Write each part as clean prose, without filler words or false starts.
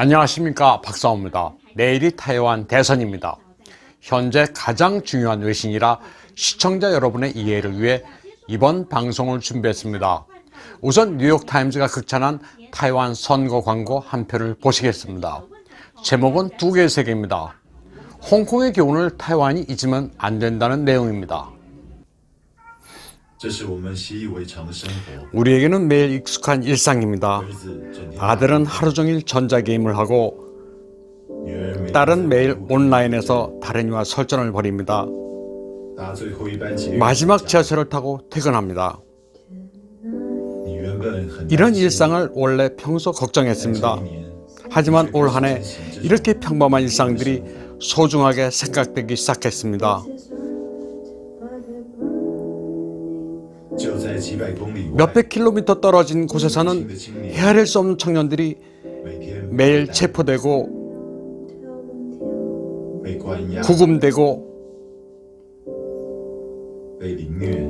안녕하십니까, 박사오입니다. 내일이 타이완 대선입니다. 현재 가장 중요한 외신이라 시청자 여러분의 이해를 위해 이번 방송을 준비했습니다. 우선 뉴욕타임즈가 극찬한 타이완 선거 광고 한 표를 보시겠습니다. 제목은 두 개의 세계입니다. 홍콩의 교훈을 타이완이 잊으면 안 된다는 내용입니다. 우리에게는 매일 익숙한 일상입니다. 아들은 하루 종일 전자게임을 하고 딸은 매일 온라인에서 다른 이와 설전을 벌입니다. 마지막 지하철을 타고 퇴근합니다. 이런 일상을 원래 평소 걱정했습니다. 하지만 올 한 해 이렇게 평범한 일상들이 소중하게 생각되기 시작했습니다. 몇백 킬로미터 떨어진 곳에서는 헤아릴 수 없는 청년들이 매일 체포되고 구금되고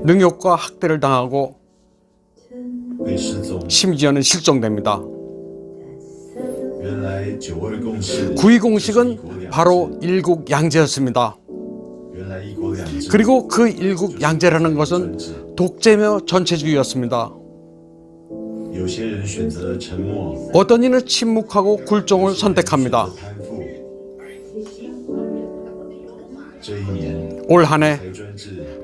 능욕과 학대를 당하고 심지어는 실종됩니다. 9.2 공식은 바로 일국 양제였습니다. 그리고 그 일국 양제라는 것은 독재며 전체주의였습니다. 어떤 이는 침묵하고 굴종을 선택합니다. 올 한 해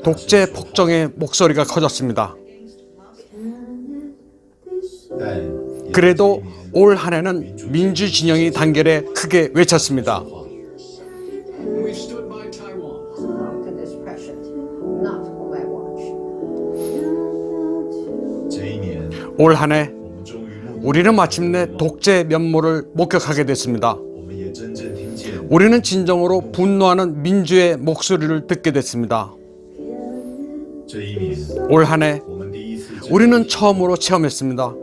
독재 폭정의 목소리가 커졌습니다. 그래도 올 한 해는 민주 진영이 단결해 크게 외쳤습니다. 올 한 해 우리는 마침내 독재의 면모를 목격하게 됐습니다. 우리는 진정으로 분노하는 민주의 목소리를 듣게 됐습니다. 올 한 해 우리는 처음으로 체험했습니다.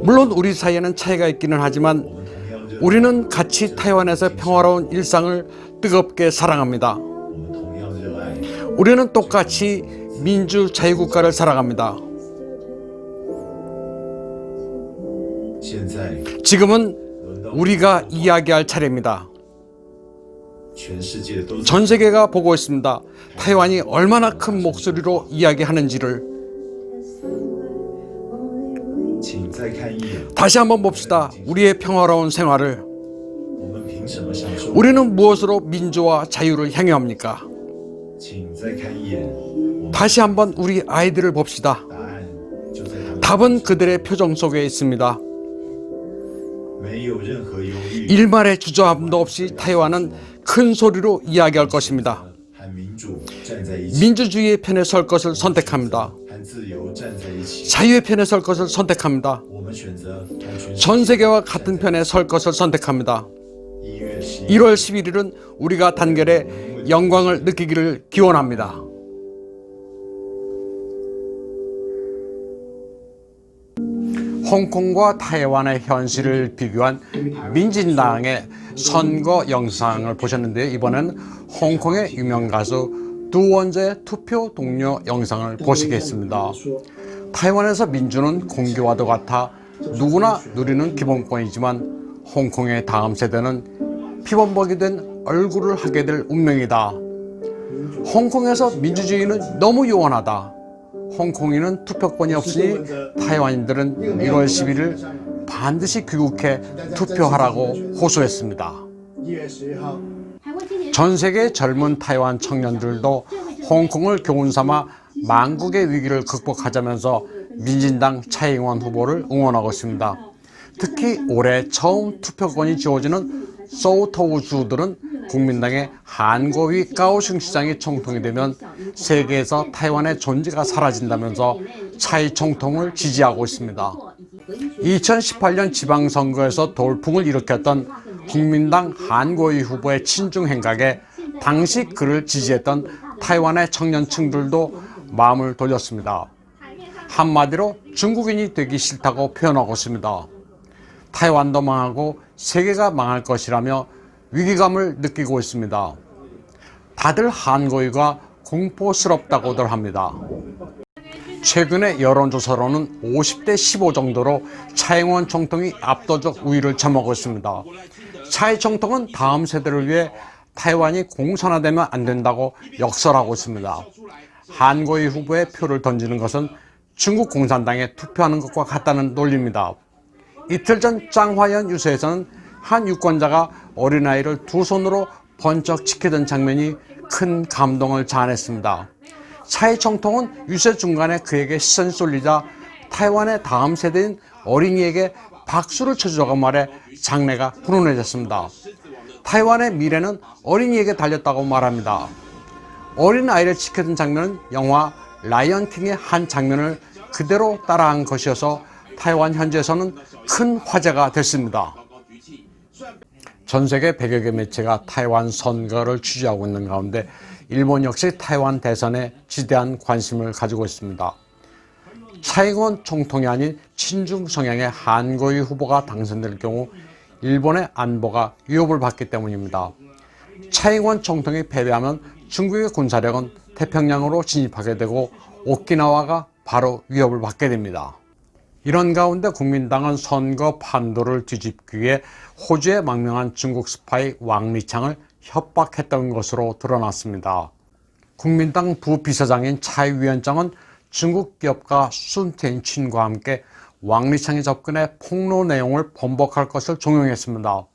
물론 우리 사이에는 차이가 있기는 하지만 우리는 같이 타이완에서 평화로운 일상을 뜨겁게 사랑합니다. 우리는 똑같이 민주 자유국가를 사랑합니다. 지금은 우리가 이야기할 차례입니다. 전 세계가 보고 있습니다. 타이완이 얼마나 큰 목소리로 이야기하는지를. 다시 한번 봅시다. 우리의 평화로운 생활을. 우리는 무엇으로 민주와 자유를 향유합니까? 다시 한번 우리 아이들을 봅시다. 답은 그들의 표정 속에 있습니다. 일말의 주저함도 없이 타이완은 큰 소리로 이야기할 것입니다. 민주주의의 편에 설 것을 선택합니다. 자유의 편에 설 것을 선택합니다. 전 세계와 같은 편에 설 것을 선택합니다. 1월 11일은 우리가 단결해 영광을 느끼기를 기원합니다. 홍콩과 타이완의 현실을 비교한 민진당의 선거 영상을 보셨는데요. 이번엔 홍콩의 유명 가수 두원재의 투표 동료 영상을 보시겠습니다. 타이완에서 민주는 공기와도 같아 누구나 누리는 기본권이지만 홍콩의 다음 세대는 피범벅이 된 얼굴을 하게 될 운명이다. 홍콩에서 민주주의는 너무 요원하다. 홍콩인은 투표권이 없으니 타이완인들은 1월 11일 반드시 귀국해 투표하라고 호소했습니다. 전 세계 젊은 타이완 청년들도 홍콩을 교훈 삼아 만국의 위기를 극복하자면서 민진당 차이잉원 후보를 응원하고 있습니다. 특히 올해 처음 투표권이 주어지는 소우토우주들은 국민당의 한고위 까오슝시장이 총통이 되면 세계에서 타이완의 존재가 사라진다면서 차이 총통을 지지하고 있습니다. 2018년 지방선거에서 돌풍을 일으켰던 국민당 한고위 후보의 친중 행각에 당시 그를 지지했던 타이완의 청년층들도 마음을 돌렸습니다. 한마디로 중국인이 되기 싫다고 표현하고 있습니다. 타이완도 망하고 세계가 망할 것이라며 위기감을 느끼고 있습니다. 다들 한고위가 공포스럽다고들 합니다. 최근의 여론조사로는 50대 15 정도로 차잉원 총통이 압도적 우위를 점하고 있습니다. 차이 총통은 다음 세대를 위해 타이완이 공산화되면 안 된다고 역설하고 있습니다. 한고위 후보의 표를 던지는 것은 중국 공산당에 투표하는 것과 같다는 논리입니다. 이틀 전 짱화연 유세에서는 한 유권자가 어린아이를 두 손으로 번쩍 지키던 장면이 큰 감동을 자아냈습니다. 차이 총통은 유세 중간에 그에게 시선이 쏠리자 타이완의 다음 세대인 어린이에게 박수를 쳐주자고 말해 장내가 훈훈해졌습니다. 타이완의 미래는 어린이에게 달렸다고 말합니다. 어린아이를 지키던 장면은 영화 라이언킹의 한 장면을 그대로 따라한 것이어서 타이완 현지에서는 큰 화제가 됐습니다. 전 세계 100여 개 매체가 타이완 선거를 취재하고 있는 가운데 일본 역시 타이완 대선에 지대한 관심을 가지고 있습니다. 차잉원 총통이 아닌 친중 성향의 한고위 후보가 당선될 경우 일본의 안보가 위협을 받기 때문입니다. 차잉원 총통이 패배하면 중국의 군사력은 태평양으로 진입하게 되고 오키나와가 바로 위협을 받게 됩니다. 이런 가운데 국민당은 선거 판도를 뒤집기 위해 호주의 망명한 중국 스파이 왕리창을 협박했던 것으로 드러났습니다. 국민당 부비서장인 차이 위원장은 중국 기업가 순텐친과 함께 왕리창이 접근해 폭로 내용을 번복할 것을 종용했습니다.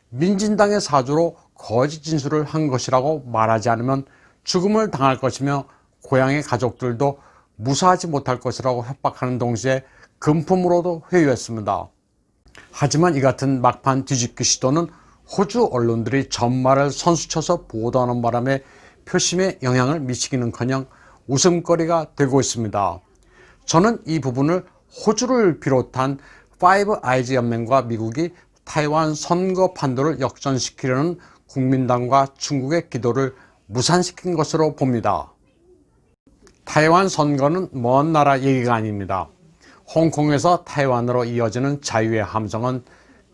민진당의 사주로 거짓 진술을 한 것이라고 말하지 않으면 죽음을 당할 것이며 고향의 가족들도 무사하지 못할 것이라고 협박하는 동시에 금품으로도 회유했습니다. 하지만 이 같은 막판 뒤집기 시도는 호주 언론들이 전말을 선수쳐서 보도하는 바람에 표심에 영향을 미치기는커녕 웃음거리가 되고 있습니다. 저는 이 부분을 호주를 비롯한 파이브 아이즈 연맹과 미국이 타이완 선거 판도를 역전시키려는 국민당과 중국의 기도를 무산시킨 것으로 봅니다. 타이완 선거는 먼 나라 얘기가 아닙니다. 홍콩에서 타이완으로 이어지는 자유의 함성은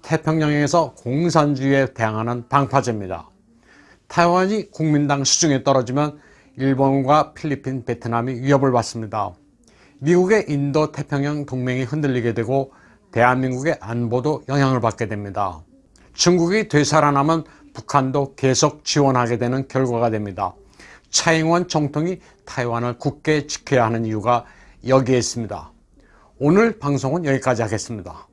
태평양에서 공산주의에 대항하는 방파제입니다. 타이완이 국민당 수중에 떨어지면 일본과 필리핀, 베트남이 위협을 받습니다. 미국의 인도 태평양 동맹이 흔들리게 되고 대한민국의 안보도 영향을 받게 됩니다. 중국이 되살아나면 북한도 계속 지원하게 되는 결과가 됩니다. 차잉원 총통이 타이완을 굳게 지켜야 하는 이유가 여기에 있습니다. 오늘 방송은 여기까지 하겠습니다.